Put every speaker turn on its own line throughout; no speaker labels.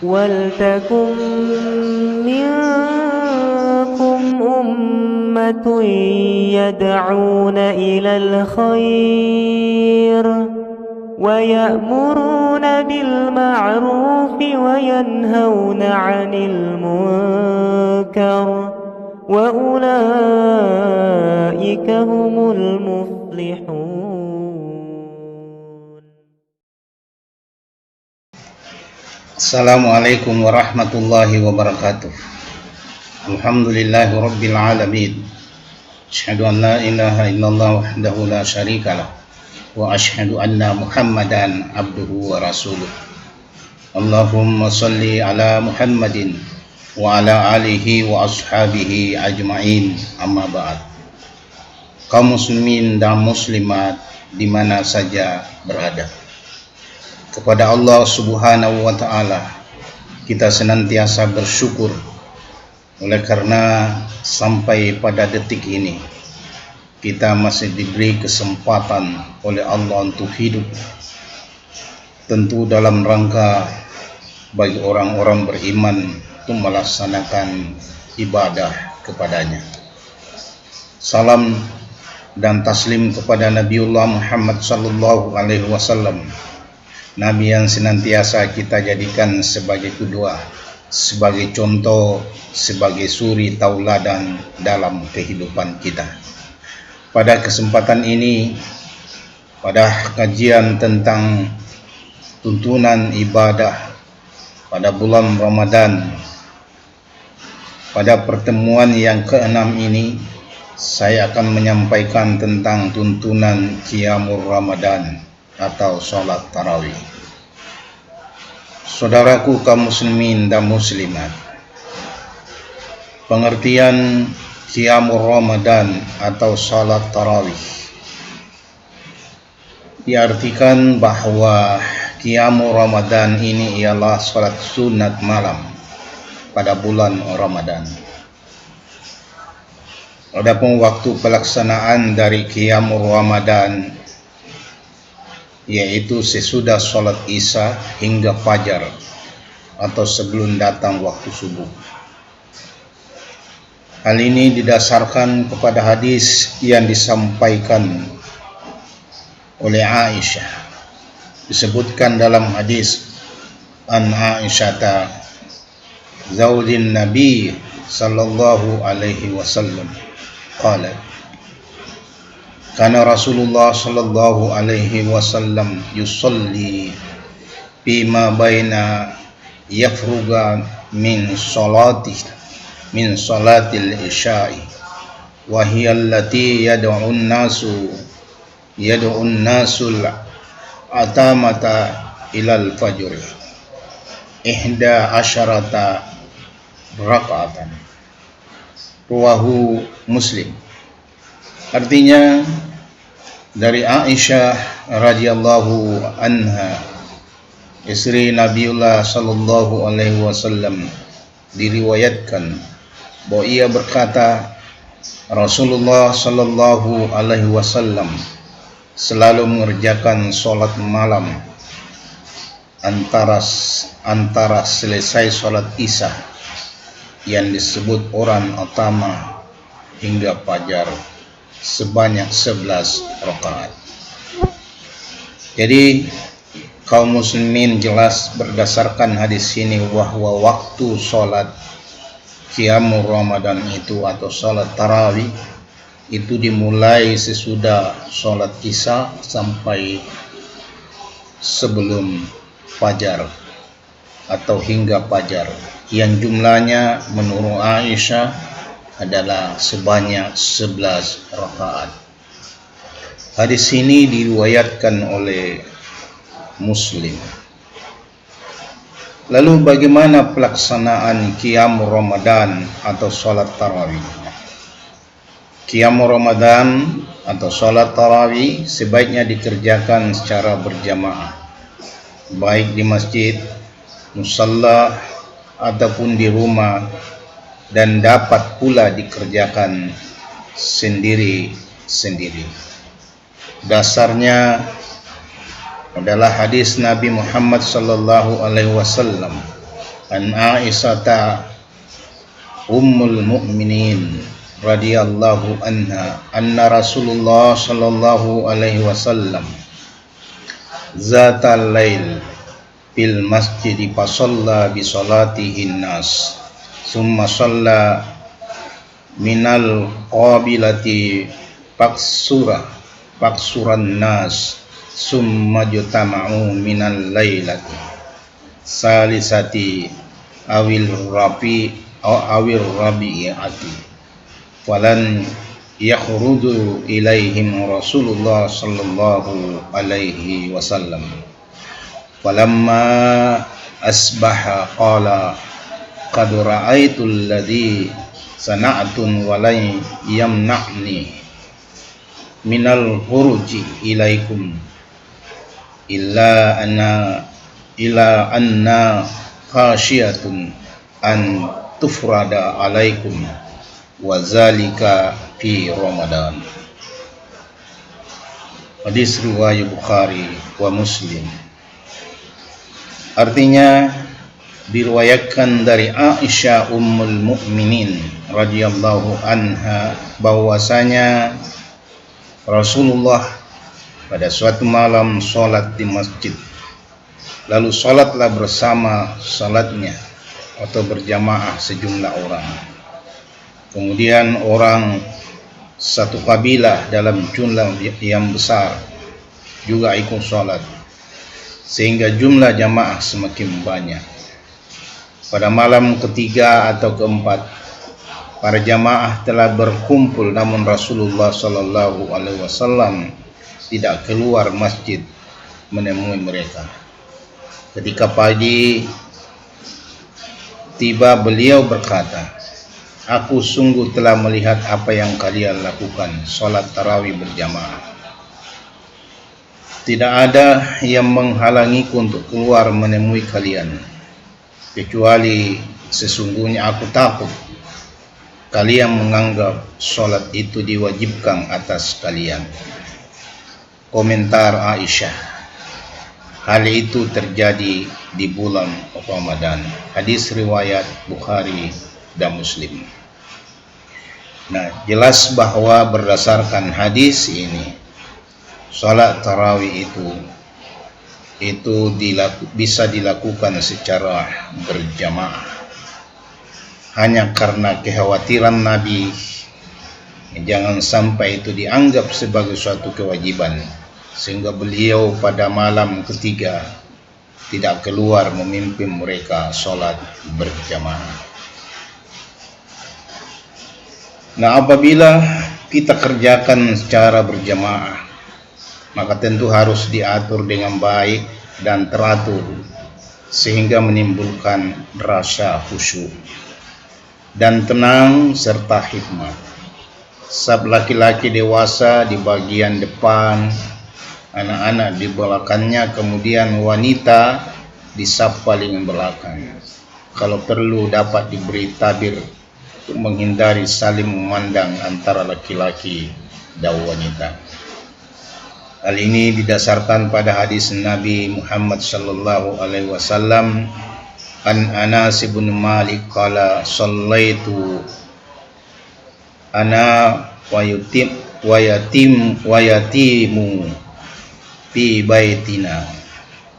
وَلْتَكُنْ مِنْكُمْ أُمَّةٌ يَدْعُونَ إِلَى الْخَيْرِ وَيَأْمُرُونَ بِالْمَعْرُوفِ وَيَنْهَوْنَ عَنِ الْمُنْكَرِ وَأُولَئِكَ هُمُ الْمُفْلِحُونَ.
Assalamualaikum warahmatullahi wabarakatuh. Alhamdulillahi rabbil alamin. Asyhadu an la ilaha illallah wahdahu la syarikalah wa asyhadu anna Muhammadan abduhu wa rasuluh. Allahumma salli ala Muhammadin wa ala alihi wa ashabihi ajma'in, amma ba'd. Kaum muslimin dan muslimat di mana saja berada, kepada Allah Subhanahu wa ta'ala kita senantiasa bersyukur oleh karena sampai pada detik ini kita masih diberi kesempatan oleh Allah untuk hidup, tentu dalam rangka bagi orang-orang beriman untuk melaksanakan ibadah kepadanya. Salam dan taslim kepada Nabiullah Muhammad sallallahu alaihi wasallam, Nabi yang senantiasa kita jadikan sebagai qudwah, sebagai contoh, sebagai suri tauladan dalam kehidupan kita. Pada kesempatan ini, pada kajian tentang tuntunan ibadah pada bulan Ramadan, pada pertemuan yang ke-6 ini, saya akan menyampaikan tentang tuntunan Qiyamul Ramadan atau sholat tarawih. Saudaraku kaum muslimin dan muslimat, pengertian Qiyamul Ramadan atau sholat tarawih diartikan bahwa Qiyamul Ramadan ini ialah sholat sunat malam pada bulan Ramadan. Adapun waktu pelaksanaan dari Qiyamul Ramadan yaitu sesudah sholat isya hingga fajar atau sebelum datang waktu subuh. Hal ini didasarkan kepada hadis yang disampaikan oleh Aisyah. Disebutkan dalam hadis an Aisyata zaujin Nabi sallallahu alaihi wasallam qala kana Rasulullah sallallahu alaihi wasallam yusalli bima baina yafruga min salatil isya'i wa hiya allati yad'un nasul atamata ilal fajr ihda asyarata raka'atan, rawahu Muslim. Artinya dari Aisyah radhiyallahu anha, istri Nabiullah sallallahu alaihi wasallam, diriwayatkan bahwa ia berkata, Rasulullah sallallahu alaihi wasallam selalu mengerjakan sholat malam antara selesai sholat isya yang disebut orang utama hingga fajar sebanyak 11 rakaat. Jadi kaum muslimin jelas berdasarkan hadis ini bahwa waktu sholat Qiyamul Ramadan itu atau sholat tarawih itu dimulai sesudah sholat isya sampai sebelum fajar atau hingga fajar, yang jumlahnya menurut Aisyah adalah sebanyak 11 rakaat. Hadis ini diriwayatkan oleh Muslim. Lalu bagaimana pelaksanaan Qiyamul Ramadan atau sholat tarawih? Qiyamul Ramadan atau sholat tarawih sebaiknya dikerjakan secara berjamaah, baik di masjid, musalla, ataupun di rumah, dan dapat pula dikerjakan sendiri-sendiri. Dasarnya adalah hadis Nabi Muhammad sallallahu alaihi wasallam an Aisyata ummul mu'minin radhiyallahu anha anna Rasulullah sallallahu alaihi wasallam zatal lail fil masjid fasalla bi salatihin nas summa shalla minal qabilati paksuran nas summa jutama'u minal lailati salisati awil rabi'ati walan yakhruju ilaihim Rasulullah sallallahu alaihi wasallam falamma asbaha qala qad ra'aitu alladhi sana'atun walai yamna'ni minal huruji ilaikum illa anna khashiyatun an tufrada alaikum wa zalika fi Ramadan. Hadis riwayat Bukhari wa Muslim. Artinya diriwayatkan dari Aisyah ummul mukminin radhiyallahu anha bahwasanya Rasulullah pada suatu malam sholat di masjid, lalu sholatlah bersama sholatnya atau berjamaah sejumlah orang. Kemudian orang satu kabilah dalam jumlah yang besar juga ikut sholat, sehingga jumlah jamaah semakin banyak. Pada malam ketiga atau keempat, para jamaah telah berkumpul, namun Rasulullah sallallahu alaihi wasallam tidak keluar masjid menemui mereka. Ketika pagi tiba, beliau berkata, "Aku sungguh telah melihat apa yang kalian lakukan, sholat tarawih berjamaah. Tidak ada yang menghalangiku untuk keluar menemui kalian, kecuali sesungguhnya aku takut kalian menganggap sholat itu diwajibkan atas kalian." Komentar Aisyah, hal itu terjadi di bulan Ramadan. Hadis riwayat Bukhari dan Muslim. Nah, jelas bahwa berdasarkan hadis ini, sholat tarawih itu bisa dilakukan secara berjamaah. Hanya karena kekhawatiran Nabi, jangan sampai itu dianggap sebagai suatu kewajiban, sehingga beliau pada malam ketiga tidak keluar memimpin mereka sholat berjamaah. Nah, apabila kita kerjakan secara berjamaah, maka tentu harus diatur dengan baik dan teratur, sehingga menimbulkan rasa khusyuk dan tenang serta hikmat. Sab laki-laki dewasa di bagian depan, anak-anak di belakangnya, kemudian wanita di saf paling belakang. Kalau perlu dapat diberi tabir untuk menghindari saling memandang antara laki-laki dan wanita. Hal ini didasarkan pada hadis Nabi Muhammad sallallahu alaihi wasallam, an Anas bin Malik qala shallaitu ana wa yatimu fi baitina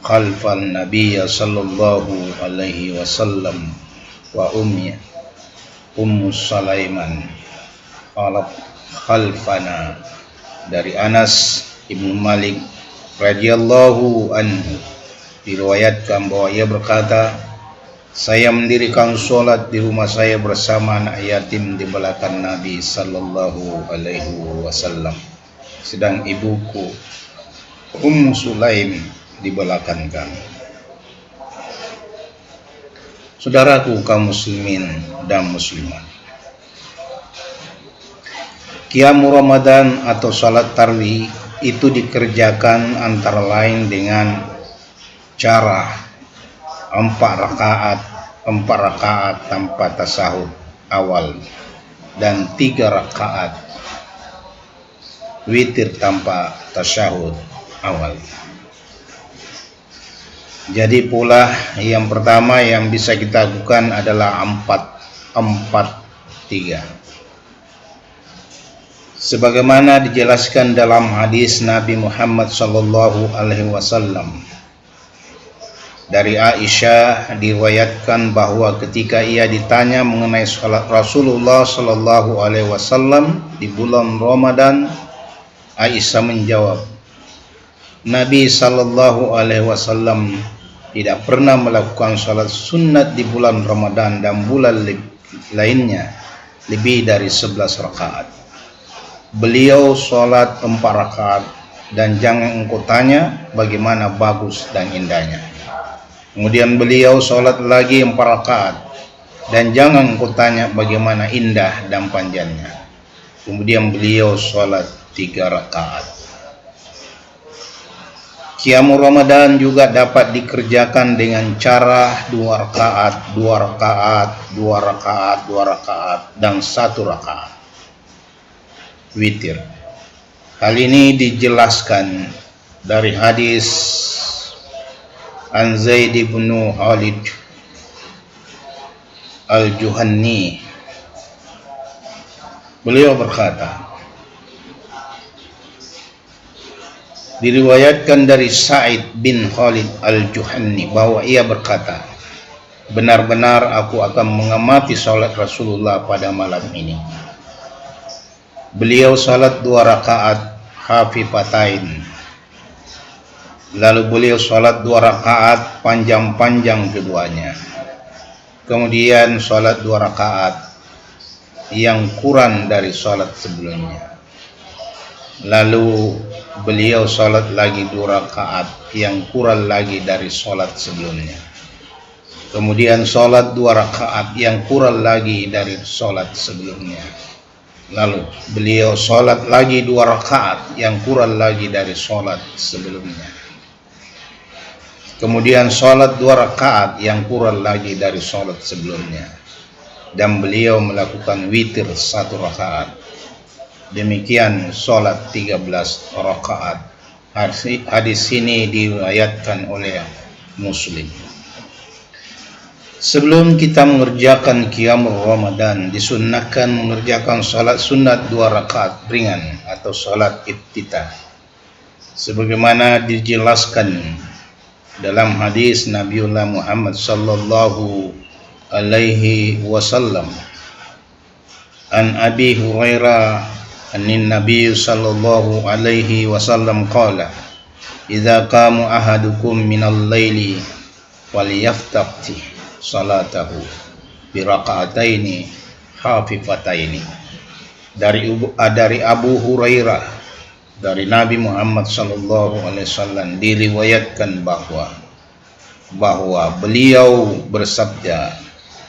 khalfan nabiy sallallahu alaihi wasallam wa ummu Sulaiman qalat khalfana. Dari Anas Ibnu Malik radhiyallahu anhu diriwayatkan bahwa ia berkata, saya mendirikan sholat di rumah saya bersama anak yatim di belakang Nabi sallallahu alaihi wasallam, sedang ibuku Ummu Sulaim di belakang kami. Saudaraku kaum muslimin dan muslimat, Qiyamul Ramadan atau salat tarawih itu dikerjakan antara lain dengan cara 4 rakaat tanpa tasahud awal dan 3 rakaat witir tanpa tasyahud awal. Jadi pula yang pertama yang bisa kita lakukan adalah 4-4-3. Sebagaimana dijelaskan dalam hadis Nabi Muhammad SAW dari Aisyah, diriwayatkan bahwa ketika ia ditanya mengenai salat Rasulullah SAW di bulan Ramadan, Aisyah menjawab, Nabi SAW tidak pernah melakukan salat sunat di bulan Ramadan dan bulan lainnya lebih dari 11 rakaat. Beliau salat 4 rakaat dan jangan engkau tanya bagaimana bagus dan indahnya. Kemudian beliau salat lagi 4 rakaat dan jangan engkau tanya bagaimana indah dan panjangnya. Kemudian beliau salat 3 rakaat. Qiyamul Ramadan juga dapat dikerjakan dengan cara 2 rakaat, 2 rakaat, 2 rakaat, 2 rakaat, dan 1 rakaat. Witir. Hal ini dijelaskan dari hadis An Zaid bin Khalid Al-Juhanni. Beliau berkata, diriwayatkan dari Sa'id bin Khalid Al-Juhanni bahwa ia berkata, benar-benar aku akan mengamati salat Rasulullah pada malam ini. Beliau salat 2 rakaat khafifatain. Lalu beliau salat 2 rakaat panjang-panjang keduanya. Kemudian salat 2 rakaat yang kurang dari salat sebelumnya. Lalu beliau salat lagi 2 rakaat yang kurang lagi dari salat sebelumnya. Kemudian salat 2 rakaat yang kurang lagi dari salat sebelumnya. Lalu beliau salat lagi 2 rakaat yang kurang lagi dari salat sebelumnya. Kemudian salat 2 rakaat yang kurang lagi dari salat sebelumnya. Dan beliau melakukan witir 1 rakaat. Demikian salat 13 rakaat. Hadis ini diriwayatkan oleh Muslim. Sebelum kita mengerjakan Qiyamul Ramadan, disunnahkan mengerjakan salat sunat 2 rakaat ringan atau salat iftitah. Sebagaimana dijelaskan dalam hadis Nabiullah Muhammad sallallahu alaihi wasallam an Abi Hurairah anin Nabi sallallahu alaihi wasallam qala idza qama ahadukum minal laili walyaftaqi salatahu bi raka'ataini khafifataini. Dari Abu Hurairah dari Nabi Muhammad sallallahu alaihi wasallam diriwayatkan bahwa beliau bersabda,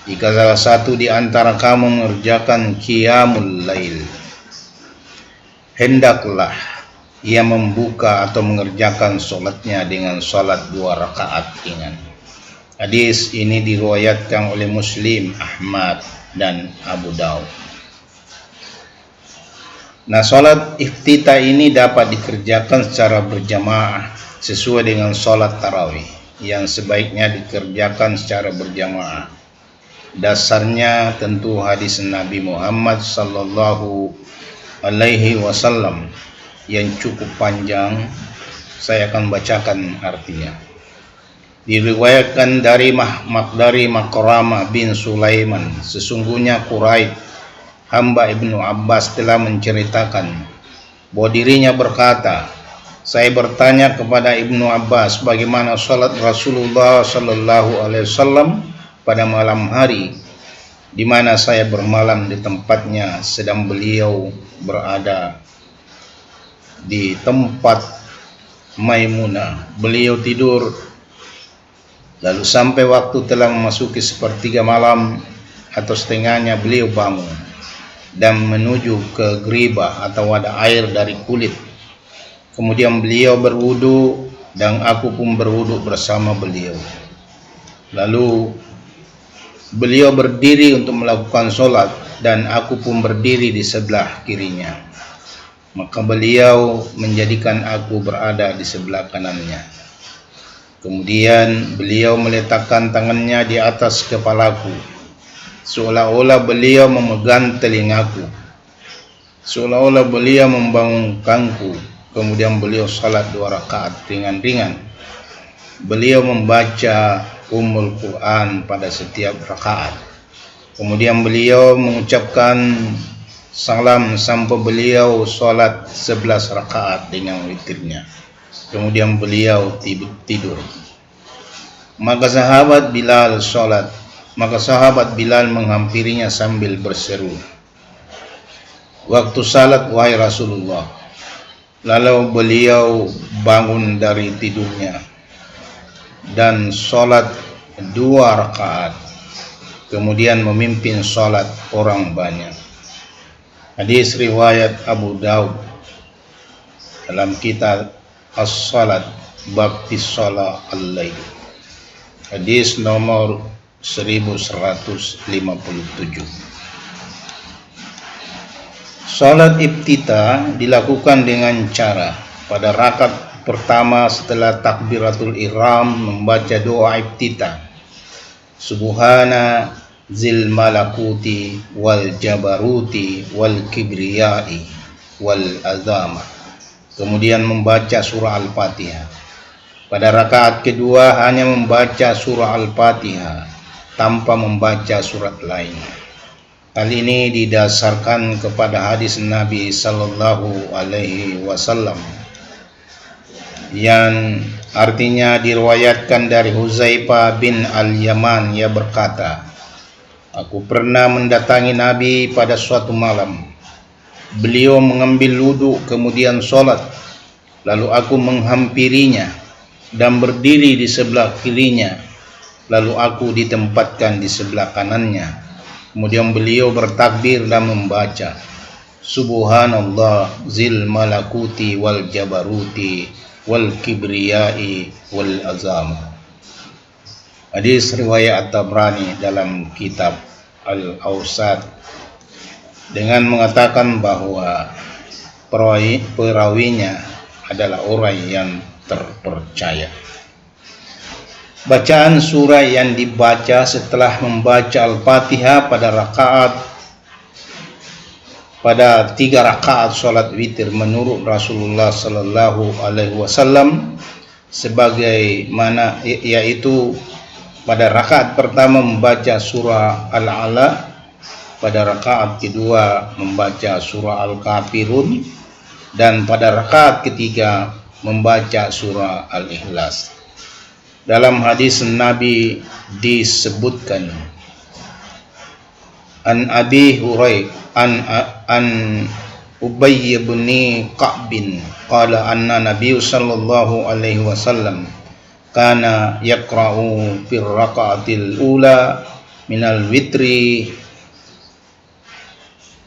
jika salah satu di antara kamu mengerjakan qiyamul lail, hendaklah ia membuka atau mengerjakan salatnya dengan salat 2 rakaat ringan. Hadis ini diriwayatkan oleh Muslim, Ahmad, dan Abu Daud. Nah, salat iftitah ini dapat dikerjakan secara berjamaah sesuai dengan salat tarawih yang sebaiknya dikerjakan secara berjamaah. Dasarnya tentu hadis Nabi Muhammad sallallahu alaihi wasallam yang cukup panjang. Saya akan bacakan artinya. Diriwayatkan dari Makrama bin Sulaiman, sesungguhnya Quraib hamba Ibnu Abbas telah menceritakan bahwa dirinya berkata, saya bertanya kepada Ibnu Abbas bagaimana salat Rasulullah sallallahu alaihi wasallam pada malam hari di mana saya bermalam di tempatnya sedang beliau berada di tempat Maimunah. Beliau tidur, lalu sampai waktu telah memasuki 1/3 malam atau setengahnya beliau bangun dan menuju ke geribah atau wadah air dari kulit. Kemudian beliau berwudu dan aku pun berwudu bersama beliau. Lalu beliau berdiri untuk melakukan sholat dan aku pun berdiri di sebelah kirinya. Maka beliau menjadikan aku berada di sebelah kanannya. Kemudian beliau meletakkan tangannya di atas kepalaku, seolah-olah beliau memegang telingaku, seolah-olah beliau membangunkanku. Kemudian beliau salat 2 rakaat ringan-ringan. Beliau membaca Ummul Quran pada setiap rakaat. Kemudian beliau mengucapkan salam sampai beliau salat 11 rakaat dengan witirnya. Kemudian beliau tidur. Maka sahabat Bilal menghampirinya sambil berseru, "Waktu salat wahai Rasulullah." Lalu beliau bangun dari tidurnya dan salat 2 rakaat. Kemudian memimpin salat orang banyak. Hadis riwayat Abu Daud dalam kitab As-Salat bab Shalah al-Lail. Hadis nomor 1157. Salat iftitah dilakukan dengan cara pada rakaat pertama setelah takbiratul ihram membaca doa iftitah, Subhana zil malakuti wal jabaruti wal kibriyai wal azama. Kemudian membaca surah Al-Fatihah. Pada rakaat kedua hanya membaca surah Al-Fatihah tanpa membaca surat lain. Hal ini didasarkan kepada hadis Nabi sallallahu alaihi wasallam yang artinya diriwayatkan dari Huzaifah bin Al-Yaman. Ia berkata, "Aku pernah mendatangi Nabi pada suatu malam. Beliau mengambil wudhu kemudian sholat. Lalu aku menghampirinya dan berdiri di sebelah kirinya. Lalu aku ditempatkan di sebelah kanannya. Kemudian beliau bertakbir dan membaca, Subhanallah zil malakuti wal jabaruti wal kibriyai wal azam." Hadis riwayat At-Tabrani dalam kitab Al-Awsat dengan mengatakan bahwa perawinya adalah orang yang terpercaya. Bacaan surah yang dibaca setelah membaca Al-Fatihah pada 3 rakaat salat witir menurut Rasulullah sallallahu alaihi wasallam sebagaimana, yaitu pada rakaat pertama membaca surah Al-A'la, pada rakaat kedua membaca surah Al-Kafirun, dan pada rakaat ketiga membaca surah Al-Ikhlas. Dalam hadis Nabi disebutkan, an Abi Hurairah an Ubay bin Ka'b qala anna Nabi sallallahu alaihi wasallam kana yaqra'u fir raka'atil ula minal witri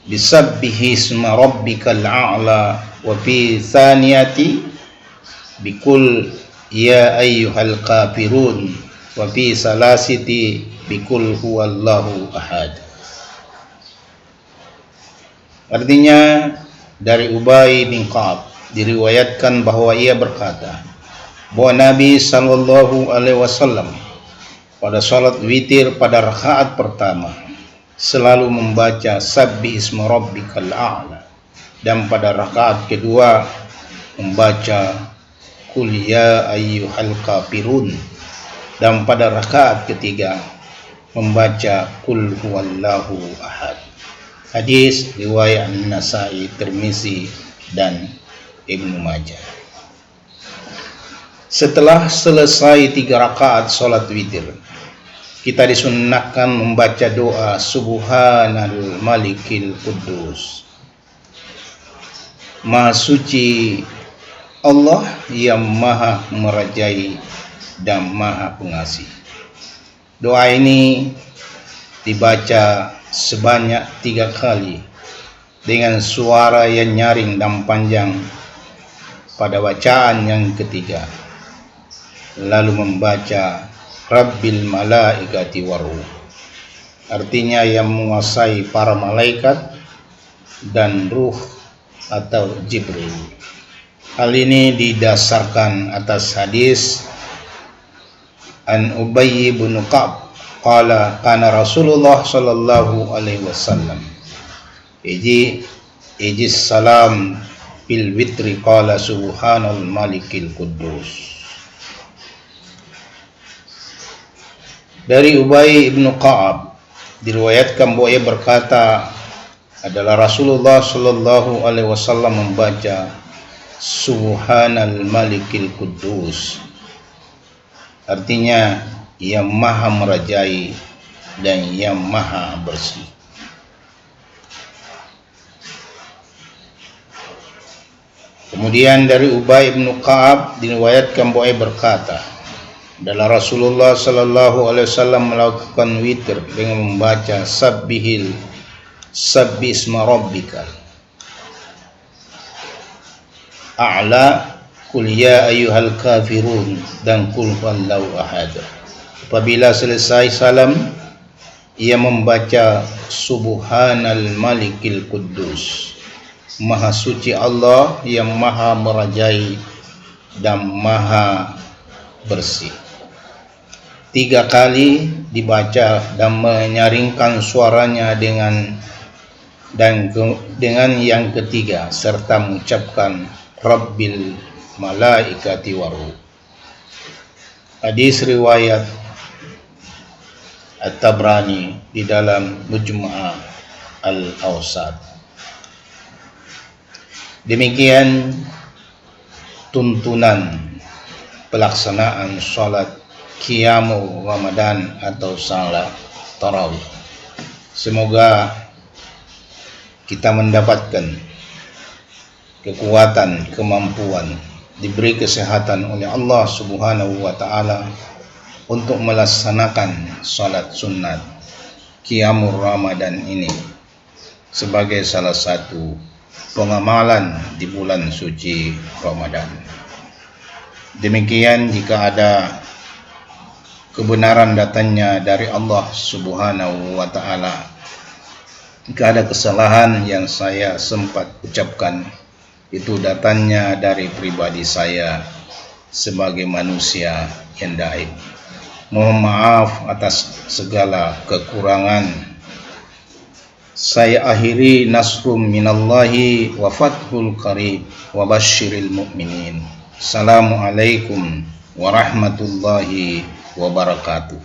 bisabbihi isma rabbikal a'la wa fi thaniyati bikul ya ayyuhal kafirun wa fi salasiti bikul huwallahu ahad. Artinya dari Ubay bin Ka'ab diriwayatkan bahwa ia berkata bahwa Nabi sallallahu alaihi wasallam pada salat witir pada rakaat pertama selalu membaca Sabbih isma rabbikal a'la, dan pada rakaat kedua membaca Qul ya ayyuhal kafirun, dan pada rakaat ketiga membaca Qul huwallahu ahad. Hadis riwayat An-Nasa'i, Tirmizi dan Ibnu Majah. Setelah selesai 3 rakaat salat witir, kita disunnahkan membaca doa Subhanal Malikil Quddus, Maha suci Allah yang maha merajai dan maha pengasih. Doa ini dibaca sebanyak 3 kali dengan suara yang nyaring dan panjang pada bacaan yang ketiga, lalu membaca Rabbil malaikati waruh, artinya yang menguasai para malaikat dan ruh atau Jibril. Hal ini didasarkan atas hadis an Ubay bin Ka'ab qala kana Rasulullah sallallahu alaihi wasallam iji salam bil witri qala subhanal malikil quddus. Dari Ubay bin Ka'ab diriwayatkan bahwa ia berkata adalah Rasulullah sallallahu alaihi wasallam membaca subhanal malikil quddus, artinya yang maha merajai dan yang maha bersih. Kemudian dari Ubay bin Ka'ab diriwayatkan bahwa ia berkata adalah Rasulullah sallallahu alaihi wasallam melakukan witir dengan membaca sabbi isma rabbikal a'la, qul ya ayyuhal kafirun, dan qul huwallahu ahad. Apabila selesai salam, ia membaca subhanal malikil quddus, maha suci Allah yang maha merajai dan maha bersih. 3 kali dibaca dan menyaringkan suaranya dengan yang ketiga serta mengucapkan Rabbil malaikati waruh. Hadis riwayat At-Tabrani di dalam Mujma' Al-Awsat. Demikian tuntunan pelaksanaan sholat Qiyamul Ramadan atau salat tarawih. Semoga kita mendapatkan kekuatan, kemampuan, diberi kesehatan oleh Allah Subhanahu wa taala untuk melaksanakan salat sunat Qiyamul Ramadan ini sebagai salah satu pengamalan di bulan suci Ramadan. Demikian, jika ada kebenaran datangnya dari Allah Subhanahu wa taala, jika ada kesalahan yang saya sempat ucapkan, itu datangnya dari pribadi saya sebagai manusia yang daib. Mohon maaf atas segala kekurangan. Saya akhiri, nasrum minallahi wa fathul qarib wa basyiril mu'minin. Assalamualaikum warahmatullahi wabarakatuh.